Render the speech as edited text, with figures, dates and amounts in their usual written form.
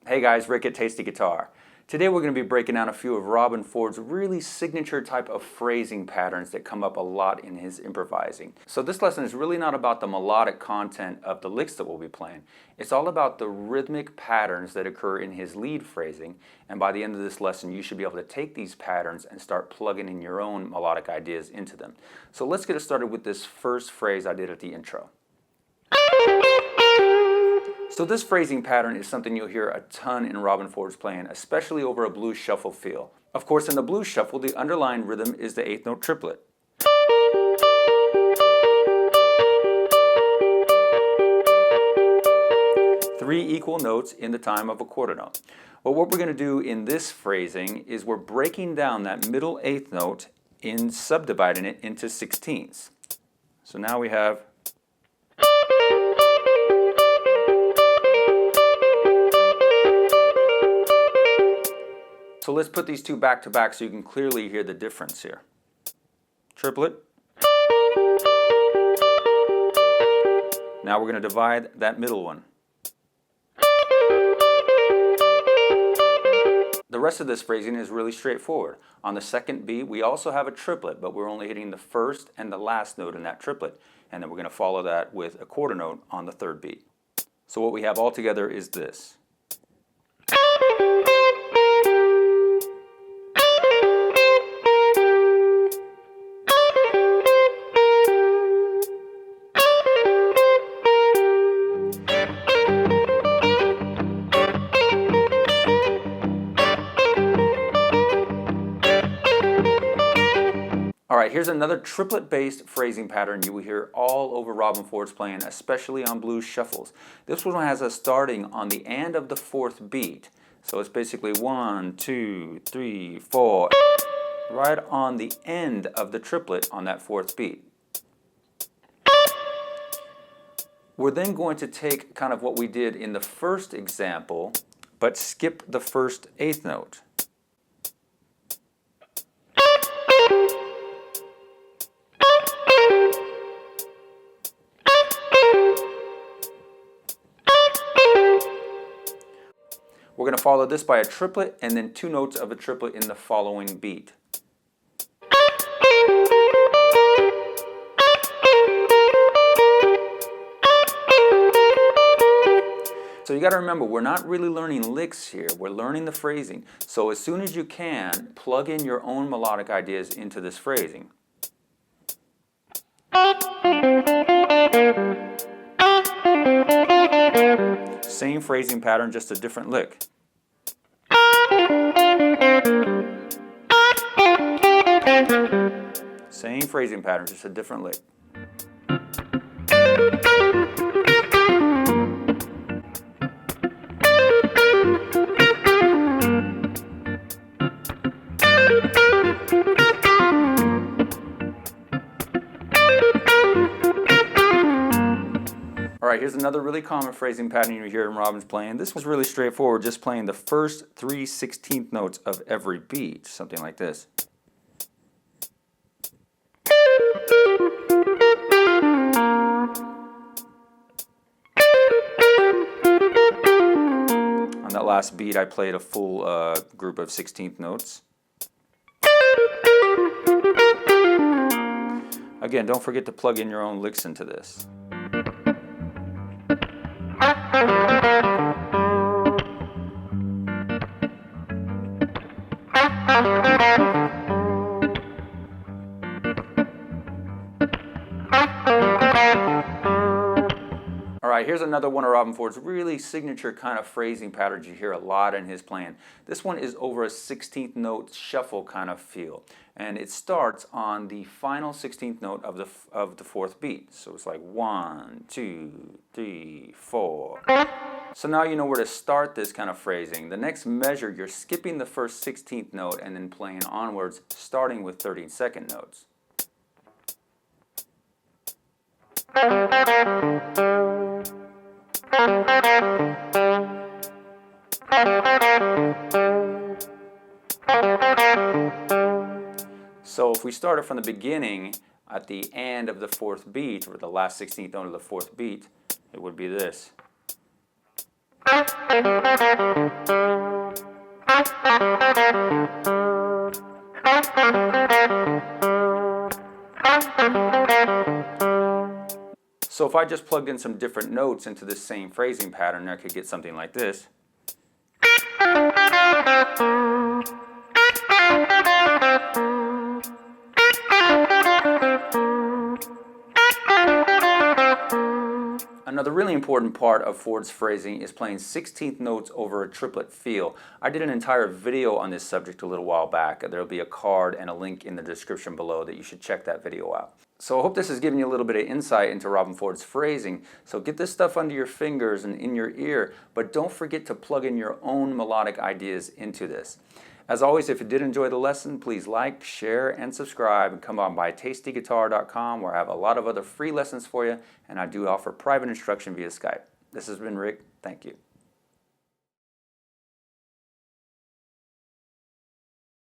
Hey guys, Rick at Tasty Guitar. Today we're going to be breaking down a few of Robben Ford's really signature type of phrasing patterns that come up a lot in his improvising. So this lesson is really not about the melodic content of the licks that we'll be playing. It's all about the rhythmic patterns that occur in his lead phrasing, and by the end of this lesson you should be able to take these patterns and start plugging in your own melodic ideas into them. So let's get started with this first phrase I did at the intro. So this phrasing pattern is something you'll hear a ton in Robben Ford's playing, especially over a blues shuffle feel. Of course, in the blues shuffle, the underlying rhythm is the 8th note triplet. Three equal notes in the time of a quarter note. Well, what we're going to do in this phrasing is we're breaking down that middle 8th note and subdividing it into sixteenths. So now we have So let's put these two back to back so you can clearly hear the difference here. Triplet. Now we're going to divide that middle one. The rest of this phrasing is really straightforward. On the second beat we also have a triplet, but we're only hitting the first and the last note in that triplet. And then we're going to follow that with a quarter note on the third beat. So what we have all together is this. Alright, here's another triplet-based phrasing pattern you will hear all over Robben Ford's playing, especially on blues shuffles. This one has us starting on the end of the fourth beat. So it's basically 1, 2, 3, 4, right on the end of the triplet on that fourth beat. We're then going to take kind of what we did in the first example, but skip the first 8th note. We're going to follow this by a triplet and then 2 notes of a triplet in the following beat. So you got to remember, we're not really learning licks here, we're learning the phrasing. So as soon as you can, plug in your own melodic ideas into this phrasing. Same phrasing pattern, just a different lick. Same phrasing pattern, just a different lick. Alright, here's another really common phrasing pattern you hear in Robben's playing. This was really straightforward, just playing the first 3 16th notes of every beat, something like this. On that last beat I played a full group of 16th notes. Again, don't forget to plug in your own licks into this. Alright, here's another one of Robben Ford's really signature kind of phrasing patterns you hear a lot in his playing. This one is over a 16th note shuffle kind of feel. And it starts on the final 16th note of the fourth beat. So it's like 1, 2, 3, 4. So now you know where to start this kind of phrasing. The next measure, you're skipping the first 16th note and then playing onwards, starting with 32nd notes. we started from the beginning at the end of the 4th beat, or the last 16th note of the 4th beat, it would be this. So if I just plugged in some different notes into this same phrasing pattern, I could get something like this. Another really important part of Ford's phrasing is playing 16th notes over a triplet feel. I did an entire video on this subject a little while back. There will be a card and a link in the description below that you should check that video out. So I hope this has given you a little bit of insight into Robben Ford's phrasing. So get this stuff under your fingers and in your ear, but don't forget to plug in your own melodic ideas into this. As always, if you did enjoy the lesson, please like, share, and subscribe, and come on by TastyGuitar.com, where I have a lot of other free lessons for you, and I do offer private instruction via Skype. This has been Rick. Thank you.